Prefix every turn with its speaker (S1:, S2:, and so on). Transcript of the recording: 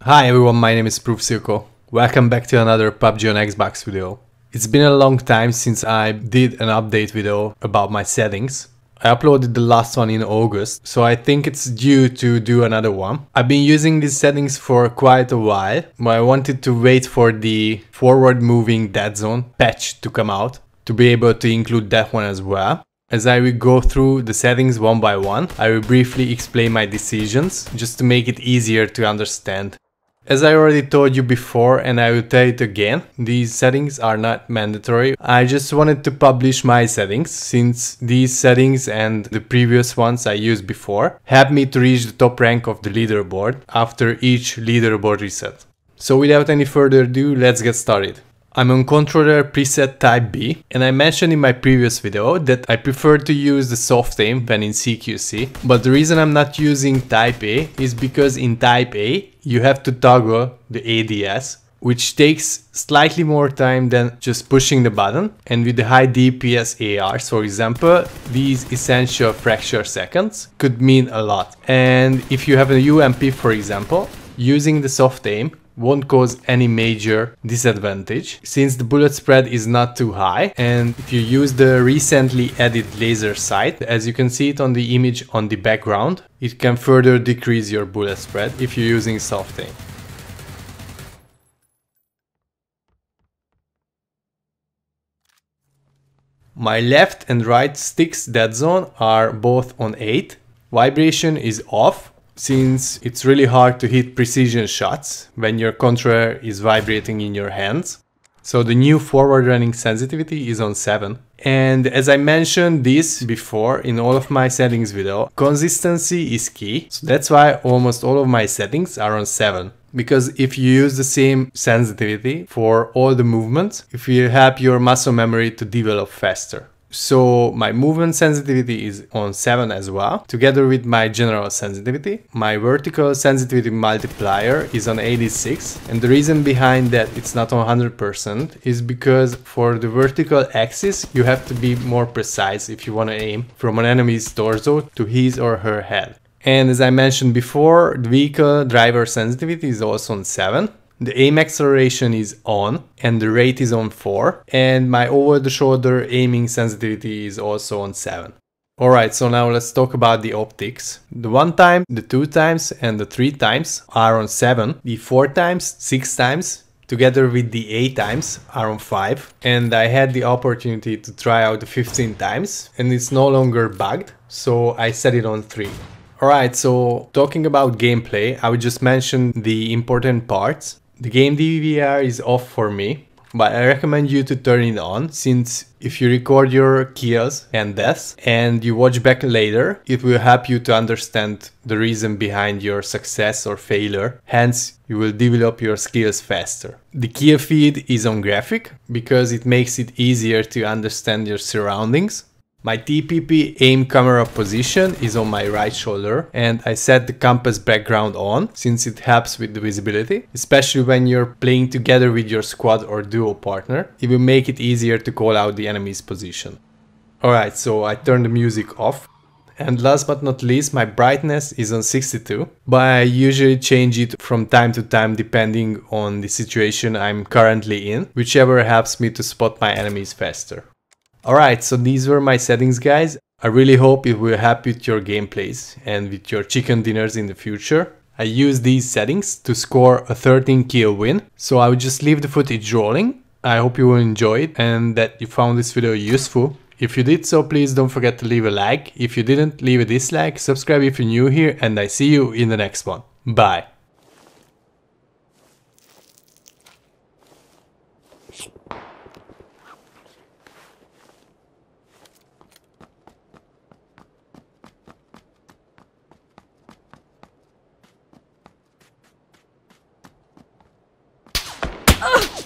S1: Hi everyone, my name is proofSzilko. Welcome back to another PUBG on Xbox video. It's been a long time since I did an update video about my settings. I uploaded the last one in August, so I think it's due to do another one. I've been using these settings for quite a while, but I wanted to wait for the forward moving dead zone patch to come out to be able to include that one as well. As I will go through the settings one by one, I will briefly explain my decisions just to make it easier to understand. As I already told you before, and I will tell it again, these settings are not mandatory. I just wanted to publish my settings since these settings and the previous ones I used before helped me to reach the top rank of the leaderboard after each leaderboard reset. So without any further ado, let's get started. I'm on controller preset type B, and I mentioned in my previous video that I prefer to use the soft aim when in CQC, but the reason I'm not using type A is because in type A you have to toggle the ADS, which takes slightly more time than just pushing the button, and with the high DPS ARs, for example, these essential fracture seconds could mean a lot. And if you have a UMP, for example, using the soft aim won't cause any major disadvantage since the bullet spread is not too high, and if you use the recently added laser sight, as you can see it on the image on the background, it can further decrease your bullet spread if you're using soft aim. My left and right sticks dead zone are both on 8. Vibration is off, since it's really hard to hit precision shots when your controller is vibrating in your hands. So the new forward running sensitivity is on 7. And as I mentioned this before in all of my settings video, consistency is key. So that's why almost all of my settings are on 7. Because if you use the same sensitivity for all the movements, it will help your muscle memory to develop faster. So my movement sensitivity is on 7 as well, together with my general sensitivity. My vertical sensitivity multiplier is on 86, and the reason behind that it's not on 100% is because for the vertical axis you have to be more precise if you want to aim from an enemy's torso to his or her head. And as I mentioned before, the vehicle driver sensitivity is also on 7. The aim acceleration is on and the rate is on 4, and my over the shoulder aiming sensitivity is also on 7. Alright, so now let's talk about the optics. The 1 time, the 2 times and the 3 times are on 7. The 4 times, 6 times together with the 8 times are on 5, and I had the opportunity to try out the 15 times and it's no longer bugged, so I set it on 3. Alright, so talking about gameplay, I would just mention the important parts. The game DVR is off for me, but I recommend you to turn it on, since if you record your kills and deaths and you watch back later, it will help you to understand the reason behind your success or failure. Hence, you will develop your skills faster. The kill feed is on graphic because it makes it easier to understand your surroundings. My TPP aim camera position is on my right shoulder, and I set the compass background on since it helps with the visibility, especially when you're playing together with your squad or duo partner. It will make it easier to call out the enemy's position. Alright, so I turned the music off. And last but not least, my brightness is on 62, but I usually change it from time to time depending on the situation I'm currently in, whichever helps me to spot my enemies faster. Alright, so these were my settings, guys. I really hope it will help with your gameplays and with your chicken dinners in the future. I use these settings to score a 13 kill win, so I will just leave the footage rolling. I hope you will enjoy it and that you found this video useful. If you did so, please don't forget to leave a like. If you didn't, leave a dislike, subscribe if you're new here, and I see you in the next one. Bye!
S2: Ugh!